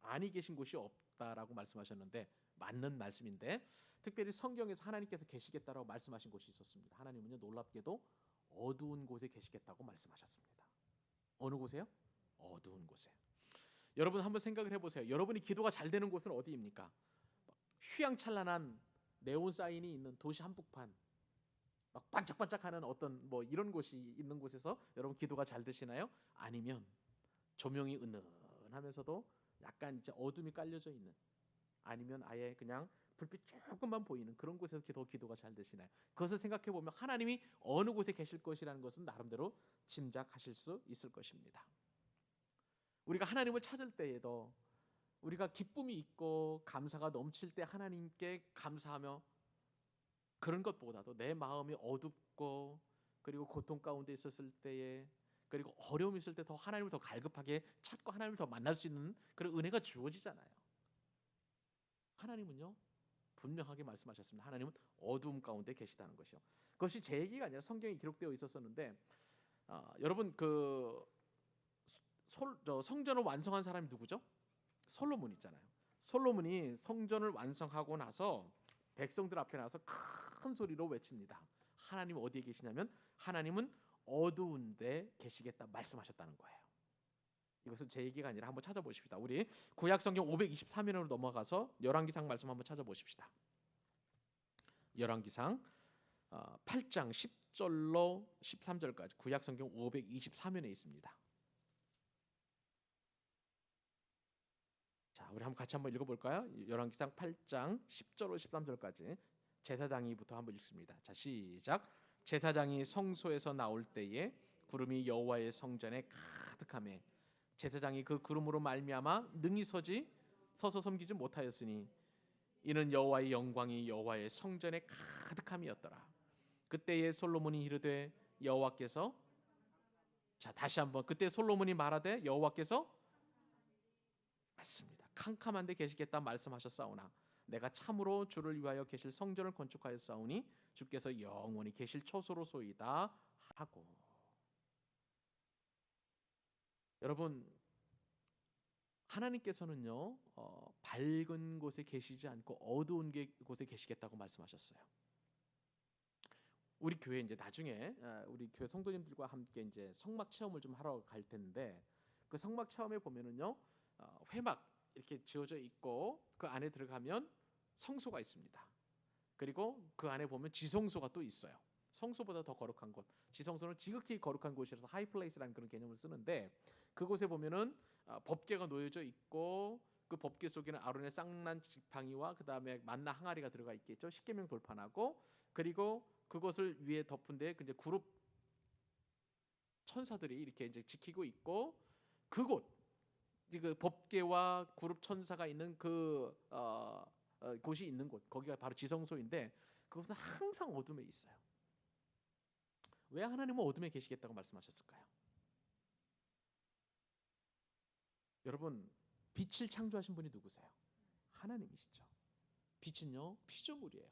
아니 계신 곳이 없다라고 말씀하셨는데 맞는 말씀인데 특별히 성경에서 하나님께서 계시겠다라고 말씀하신 곳이 있었습니다. 하나님은요 놀랍게도 어두운 곳에 계시겠다고 말씀하셨습니다. 어느 곳에요? 어두운 곳에. 여러분 한번 생각을 해보세요. 여러분이 기도가 잘 되는 곳은 어디입니까? 휘황찬란한 네온 사인이 있는 도시 한복판, 막 반짝반짝하는 어떤 뭐 이런 곳이 있는 곳에서 여러분 기도가 잘 되시나요? 아니면 조명이 은은하면서도 약간 이제 어둠이 깔려져 있는, 아니면 아예 그냥 불빛 조금만 보이는 그런 곳에서 기도가 잘 되시나요? 그것을 생각해 보면 하나님이 어느 곳에 계실 것이라는 것은 나름대로 짐작하실 수 있을 것입니다. 우리가 하나님을 찾을 때에도 우리가 기쁨이 있고 감사가 넘칠 때 하나님께 감사하며 그런 것보다도 내 마음이 어둡고 그리고 고통 가운데 있었을 때에, 그리고 어려움이 있을 때 더 하나님을 더 갈급하게 찾고 하나님을 더 만날 수 있는 그런 은혜가 주어지잖아요. 하나님은요 분명하게 말씀하셨습니다. 하나님은 어두움 가운데 계시다는 것이요. 그것이 제 얘기가 아니라 성경에 기록되어 있었었는데, 여러분 성전을 완성한 사람이 누구죠? 솔로몬 있잖아요. 솔로몬이 성전을 완성하고 나서 백성들 앞에 나서 큰 소리로 외칩니다. 하나님 어디에 계시냐면 하나님은 어두운 데 계시겠다 말씀하셨다는 거예요. 이것은 제 얘기가 아니라 한번 찾아보십시다. 우리 구약성경 523면으로 넘어가서 열왕기상 말씀 한번 찾아보십시다. 열왕기상 8장 10절로 13절까지 구약성경 524면에 있습니다. 자, 우리 한번 같이 한번 읽어볼까요? 열왕기상 8장 10절로 13절까지 제사장이부터 한번 읽습니다. 자, 시작. 제사장이 성소에서 나올 때에 구름이 여호와의 성전에 가득하매 제사장이 그 구름으로 말미암아 능히 서서 섬기지 못하였으니 이는 여호와의 영광이 여호와의 성전에 가득함이었더라. 그때에 솔로몬이 이르되 여호와께서, 자 다시 한번, 그때 솔로몬이 말하되 여호와께서 맞습니다. 캄캄한데 계시겠다 말씀하셨사오나 내가 참으로 주를 위하여 계실 성전을 건축하였사오니 주께서 영원히 계실 처소로소이다 하고. 여러분 하나님께서는요 밝은 곳에 계시지 않고 어두운 곳에 계시겠다고 말씀하셨어요. 우리 교회 이제 나중에 우리 교회 성도님들과 함께 이제 성막 체험을 좀 하러 갈 텐데, 그 성막 체험에 보면은요 회막 이렇게 지어져 있고 그 안에 들어가면 성소가 있습니다. 그리고 그 안에 보면 지성소가 또 있어요. 성소보다 더 거룩한 곳. 지성소는 지극히 거룩한 곳이라서 하이플레이스라는 그런 개념을 쓰는데, 그곳에 보면은 법궤가 놓여져 있고 그 법궤 속에는 아론의 쌍난 지팡이와 그 다음에 만나 항아리가 들어가 있겠죠. 십계명 돌판하고, 그리고 그것을 위에 덮은 데 이제 그룹 천사들이 이렇게 이제 지키고 있고, 그곳 그 법궤와 그룹 천사가 있는 그 곳이 있는 곳, 거기가 바로 지성소인데 그것은 항상 어둠에 있어요. 왜 하나님은 어둠에 계시겠다고 말씀하셨을까요? 여러분 빛을 창조하신 분이 누구세요? 하나님이시죠. 빛은요 피조물이에요.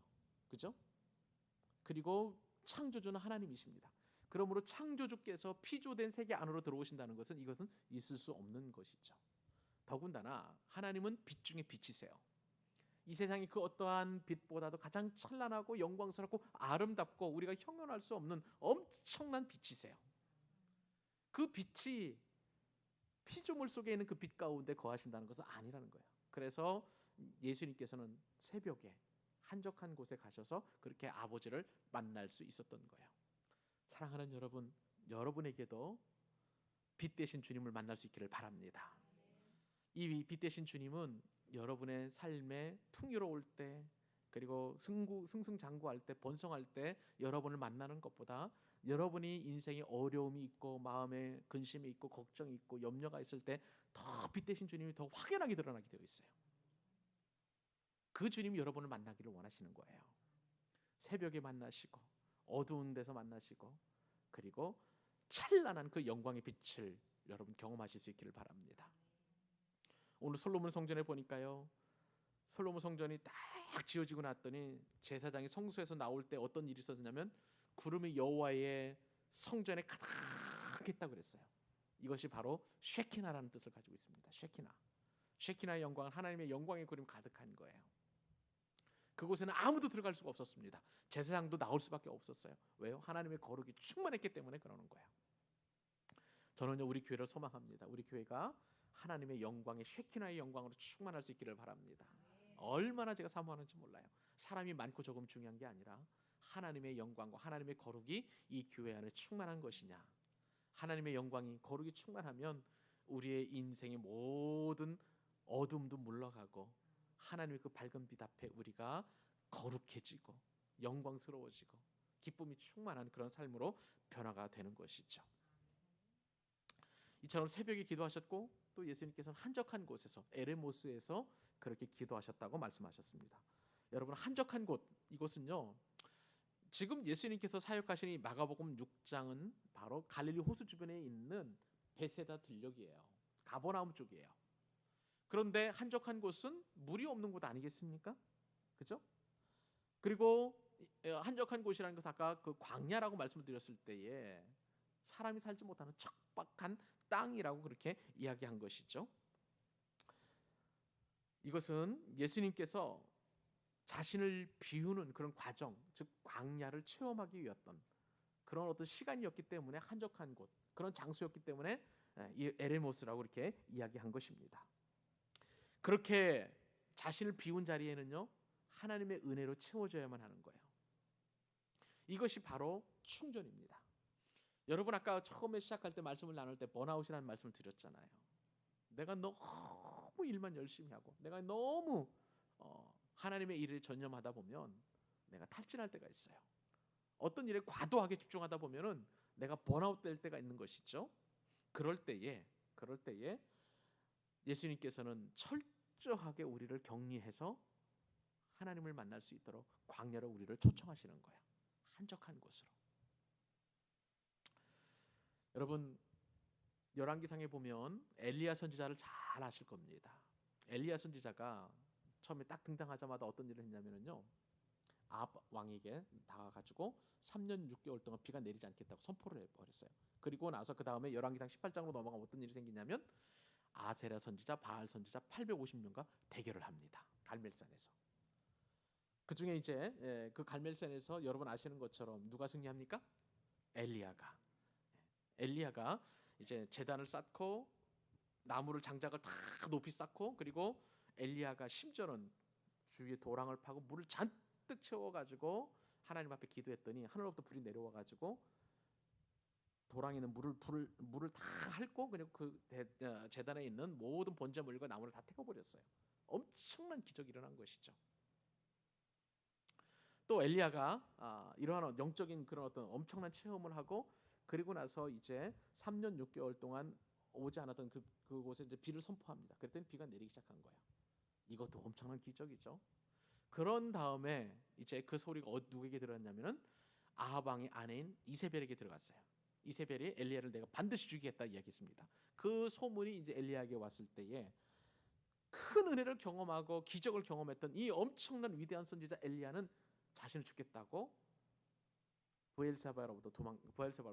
그죠? 그리고 창조주는 하나님이십니다. 그러므로 창조주께서 피조된 세계 안으로 들어오신다는 것은 이것은 있을 수 없는 것이죠. 더군다나 하나님은 빛 중에 빛이세요. 이 세상이 그 어떠한 빛보다도 가장 찬란하고 영광스럽고 아름답고 우리가 형용할 수 없는 엄청난 빛이세요. 그 빛이 피조물 속에 있는 그 빛 가운데 거하신다는 것은 아니라는 거예요. 그래서 예수님께서는 새벽에 한적한 곳에 가셔서 그렇게 아버지를 만날 수 있었던 거예요. 사랑하는 여러분, 여러분에게도 빛 되신 주님을 만날 수 있기를 바랍니다. 이 빛 되신 주님은 여러분의 삶에 풍요로울 때, 그리고 승승장구할 때, 번성할 때 여러분을 만나는 것보다 여러분이 인생에 어려움이 있고 마음에 근심이 있고 걱정이 있고 염려가 있을 때 더 빛 되신 주님이 더 확연하게 드러나게 되어 있어요. 그 주님이 여러분을 만나기를 원하시는 거예요. 새벽에 만나시고 어두운 데서 만나시고, 그리고 찬란한 그 영광의 빛을 여러분 경험하실 수 있기를 바랍니다. 오늘 솔로몬 성전에 보니까요, 솔로몬 성전이 딱 지어지고 났더니 제사장이 성소에서 나올 때 어떤 일이 있었냐면 구름이 여호와의 성전에 가득했다고 그랬어요. 이것이 바로 쉐키나라는 뜻을 가지고 있습니다. 쉐키나의 영광은 하나님의 영광의 구름이 가득한 거예요. 그곳에는 아무도 들어갈 수가 없었습니다. 제사장도 나올 수밖에 없었어요. 왜요? 하나님의 거룩이 충만했기 때문에 그러는 거예요. 저는요 우리 교회를 소망합니다. 우리 교회가 하나님의 영광의 쉐키나의 영광으로 충만할 수 있기를 바랍니다. 얼마나 제가 사모하는지 몰라요. 사람이 많고 적음 중요한 게 아니라 하나님의 영광과 하나님의 거룩이 이 교회 안에 충만한 것이냐. 하나님의 영광이 거룩이 충만하면 우리의 인생의 모든 어둠도 물러가고 하나님의 그 밝은 빛 앞에 우리가 거룩해지고 영광스러워지고 기쁨이 충만한 그런 삶으로 변화가 되는 것이죠. 이처럼 새벽에 기도하셨고 또 예수님께서는 한적한 곳에서 에레모스에서 그렇게 기도하셨다고 말씀하셨습니다. 여러분 한적한 곳, 이곳은요 지금 예수님께서 사역하신 이 마가복음 6장은 바로 갈릴리 호수 주변에 있는 베세다 들녘이에요. 가버나움 쪽이에요. 그런데 한적한 곳은 물이 없는 곳 아니겠습니까? 그죠? 그리고 한적한 곳이라는 것은 아까 그 광야라고 말씀을 드렸을 때에 사람이 살지 못하는 척박한 땅이라고 그렇게 이야기한 것이죠. 이것은 예수님께서 자신을 비우는 그런 과정, 즉 광야를 체험하기 위했던 그런 어떤 시간이었기 때문에 한적한 곳, 그런 장소였기 때문에 이 에레모스라고 이렇게 이야기한 것입니다. 그렇게 자신을 비운 자리에는요, 하나님의 은혜로 채워져야만 하는 거예요. 이것이 바로 충전입니다. 여러분 아까 처음에 시작할 때 말씀을 나눌 때 번아웃이라는 말씀을 드렸잖아요. 내가 너무 일만 열심히 하고 내가 너무 하나님의 일에 전념하다 보면 내가 탈진할 때가 있어요. 어떤 일에 과도하게 집중하다 보면은 내가 번아웃 될 때가 있는 것이죠. 그럴 때에 예수님께서는 철저하게 우리를 격리해서 하나님을 만날 수 있도록 광야로 우리를 초청하시는 거예요. 한적한 곳으로. 여러분 열왕기상에 보면 엘리야 선지자를 잘 아실 겁니다. 엘리야 선지자가 처음에 딱 등장하자마자 어떤 일을 했냐면요, 아합 왕에게 다가가지고 3년 6개월 동안 비가 내리지 않겠다고 선포를 해버렸어요. 그리고 나서 그 다음에 열왕기상 18장으로 넘어가면 어떤 일이 생기냐면 아세라 선지자, 바알 선지자 850명과 대결을 합니다. 갈멜산에서. 그 중에 이제 그 갈멜산에서 여러분 아시는 것처럼 누가 승리합니까? 엘리야가 이제 제단을 쌓고 나무를 장작을 다 높이 쌓고, 그리고 엘리야가 심지어는 주위에 도랑을 파고 물을 잔뜩 채워가지고 하나님 앞에 기도했더니 하늘로부터 불이 내려와가지고 도랑에 있는 물을 다 핥고 그냥 그 제단에 있는 모든 번제물과 나무를 다 태워버렸어요. 엄청난 기적이 일어난 것이죠. 또 엘리야가 이러한 영적인 그런 어떤 엄청난 체험을 하고 그리고 나서 이제 3년 6개월 동안 오지 않았던 그곳에 이제 비를 선포합니다. 그랬더니 비가 내리기 시작한 거예요. 이것도 엄청난 기적이죠. 그런 다음에 이제 그 소리가 누구에게 들어갔냐면은 아합 왕의 아내인 이세벨에게 들어갔어요. 이세벨이 엘리야를 내가 반드시 죽이겠다 이야기했습니다. 그 소문이 이제 엘리야에게 왔을 때에 큰 은혜를 경험하고 기적을 경험했던 이 엄청난 위대한 선지자 엘리야는 자신을 죽겠다고 부엘세바로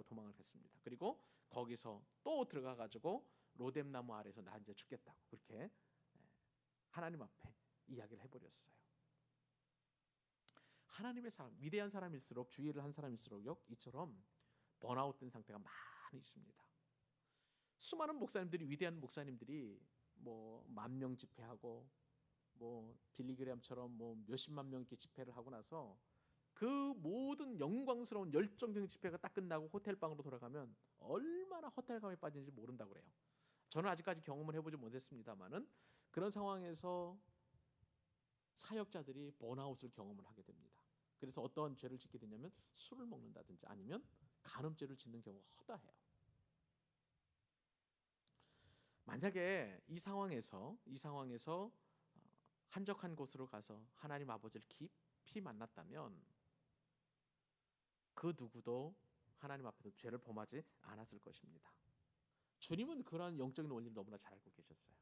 도망을 했습니다. 그리고 거기서 또 들어가 가지고 로뎀 나무 아래에서 나 이제 죽겠다고 그렇게 하나님 앞에 이야기를 해버렸어요. 하나님의 사람, 위대한 사람일수록 주의 일을 한 사람일수록요 이처럼 번아웃된 상태가 많이 있습니다. 수많은 목사님들이, 위대한 목사님들이 뭐 10,000명 집회하고 뭐 빌리그램처럼 뭐 몇십만 명 이렇게 집회를 하고 나서 그 모든 영광스러운 열정적인 집회가 딱 끝나고 호텔방으로 돌아가면 얼마나 호텔감에 빠진지 모른다고 그래요. 저는 아직까지 경험을 해보지 못했습니다만은 그런 상황에서 사역자들이 번아웃을 경험을 하게 됩니다. 그래서 어떤 죄를 짓게 되냐면 술을 먹는다든지 아니면 간음죄를 짓는 경우가 허다해요. 만약에 이 상황에서 한적한 곳으로 가서 하나님 아버지를 깊이 만났다면 그 누구도 하나님 앞에서 죄를 범하지 않았을 것입니다. 주님은 그러한 영적인 원리를 너무나 잘 알고 계셨어요.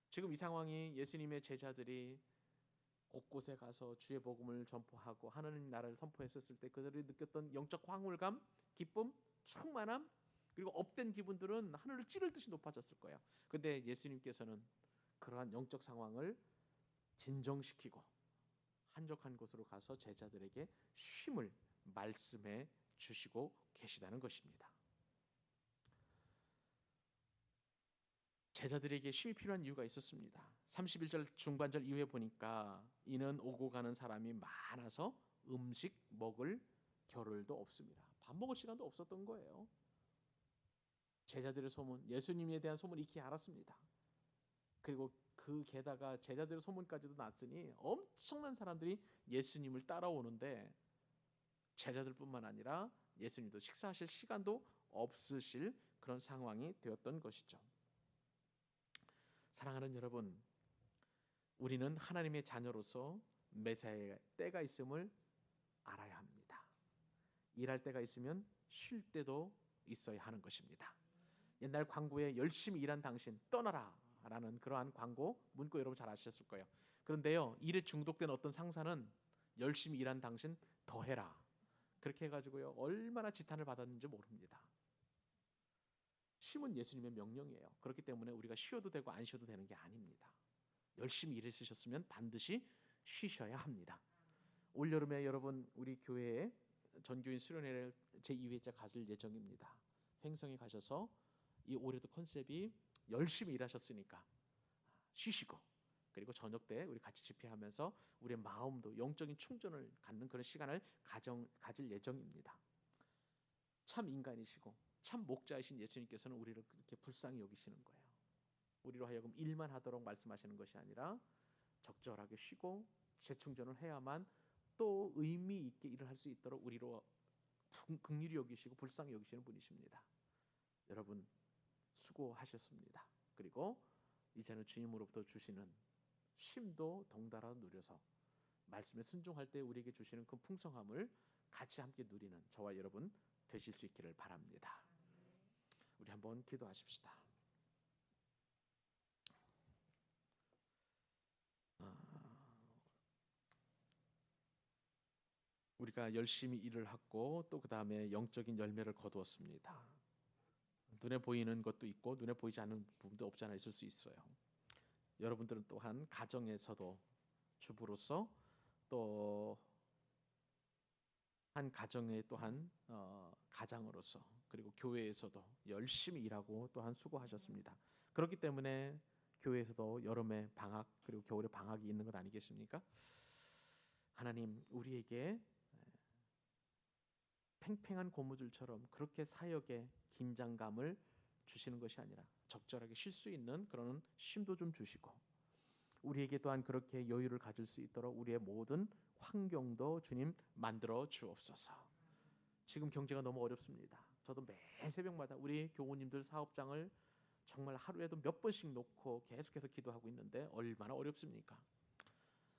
지금 이 상황이 예수님의 제자들이 곳곳에 가서 주의 복음을 전포하고 하나님 나라를 선포했었을 때 그들이 느꼈던 영적 황홀감, 기쁨, 충만함, 그리고 업된 기분들은 하늘을 찌를 듯이 높아졌을 거예요. 근데 예수님께서는 그러한 영적 상황을 진정시키고 한적한 곳으로 가서 제자들에게 쉼을 말씀해 주시고 계시다는 것입니다. 제자들에게 쉼이 필요한 이유가 있었습니다. 31절 중반절 이후에 보니까 이는 오고 가는 사람이 많아서 음식 먹을 겨를도 없습니다. 밥 먹을 시간도 없었던 거예요. 제자들의 소문, 예수님에 대한 소문을 익히 알았습니다. 그리고 그 게다가 제자들의 소문까지도 났으니 엄청난 사람들이 예수님을 따라오는데 제자들뿐만 아니라 예수님도 식사하실 시간도 없으실 그런 상황이 되었던 것이죠. 사랑하는 여러분, 우리는 하나님의 자녀로서 메시아의 때가 있음을 알아야 합니다. 일할 때가 있으면 쉴 때도 있어야 하는 것입니다. 옛날 광고에 열심히 일한 당신 떠나라 라는 그러한 광고 문구 여러분 잘 아셨을 거예요. 그런데요, 일에 중독된 어떤 상사는 열심히 일한 당신 더 해라 그렇게 해가지고요 얼마나 지탄을 받았는지 모릅니다. 쉼은 예수님의 명령이에요. 그렇기 때문에 우리가 쉬어도 되고 안 쉬어도 되는 게 아닙니다. 열심히 일했으셨으면 반드시 쉬셔야 합니다. 올여름에 여러분 우리 교회에 전교인 수련회를 제2회차 가질 예정입니다. 횡성에 가셔서 이 올해도 컨셉이 열심히 일하셨으니까 쉬시고, 그리고 저녁 때 우리 같이 집회하면서 우리의 마음도 영적인 충전을 갖는 그런 시간을 가질 예정입니다. 참 인간이시고 참 목자이신 예수님께서는 우리를 그렇게 불쌍히 여기시는 거예요. 우리로 하여금 일만 하도록 말씀하시는 것이 아니라 적절하게 쉬고 재충전을 해야만 또 의미 있게 일을 할 수 있도록 우리로 긍휼히 여기시고 불쌍히 여기시는 분이십니다. 여러분 수고하셨습니다. 그리고 이제는 주님으로부터 주시는 쉼도 덩달아 누려서 말씀에 순종할 때 우리에게 주시는 그 풍성함을 같이 함께 누리는 저와 여러분 되실 수 있기를 바랍니다. 우리 한번 기도하십시다. 우리가 열심히 일을 하고 또 그 다음에 영적인 열매를 거두었습니다. 눈에 보이는 것도 있고 눈에 보이지 않는 부분도 없지 않아 있을 수 있어요. 여러분들은 또한 가정에서도 주부로서 또 한 가정에 또한 가장으로서 그리고 교회에서도 열심히 일하고 또한 수고하셨습니다. 그렇기 때문에 교회에서도 여름에 방학 그리고 겨울에 방학이 있는 것 아니겠습니까? 하나님 우리에게 팽팽한 고무줄처럼 그렇게 사역에 긴장감을 주시는 것이 아니라 적절하게 쉴 수 있는 그런 쉼도 좀 주시고 우리에게 또한 그렇게 여유를 가질 수 있도록 우리의 모든 환경도 주님 만들어 주옵소서. 지금 경제가 너무 어렵습니다. 저도 매 새벽마다 우리 교우님들 사업장을 정말 하루에도 몇 번씩 놓고 계속해서 기도하고 있는데 얼마나 어렵습니까?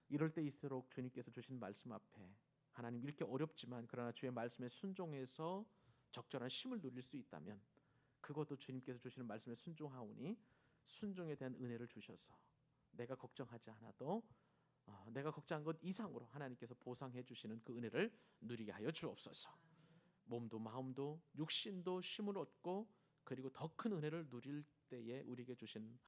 이럴 때일수록 주님께서 주신 말씀 앞에 하나님 이렇게 어렵지만 그러나 주의 말씀에 순종해서 적절한 쉼을 누릴 수 있다면 그것도 주님께서 주시는 말씀에 순종하오니 순종에 대한 은혜를 주셔서 내가 걱정하지 않아도 내가 걱정한 것 이상으로 하나님께서 보상해 주시는 그 은혜를 누리게 하여 주옵소서. 몸도 마음도 육신도 쉼을 얻고 그리고 더 큰 은혜를 누릴 때에 우리에게 주신